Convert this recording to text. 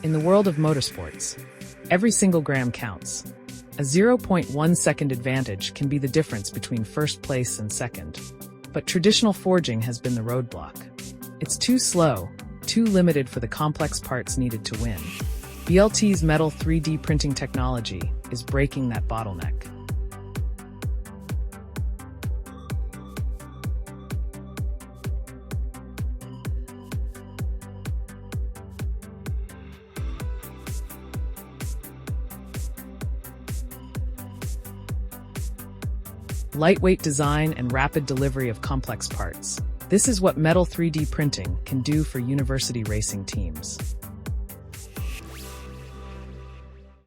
In the world of motorsports, every single gram counts. A 0.1 second advantage can be the difference between first place and second. But traditional forging has been the roadblock. It's too slow, too limited for the complex parts needed to win. BLT's metal 3D printing technology is breaking that bottleneck. Lightweight design and rapid delivery of complex parts. This is what metal 3D printing can do for university racing teams.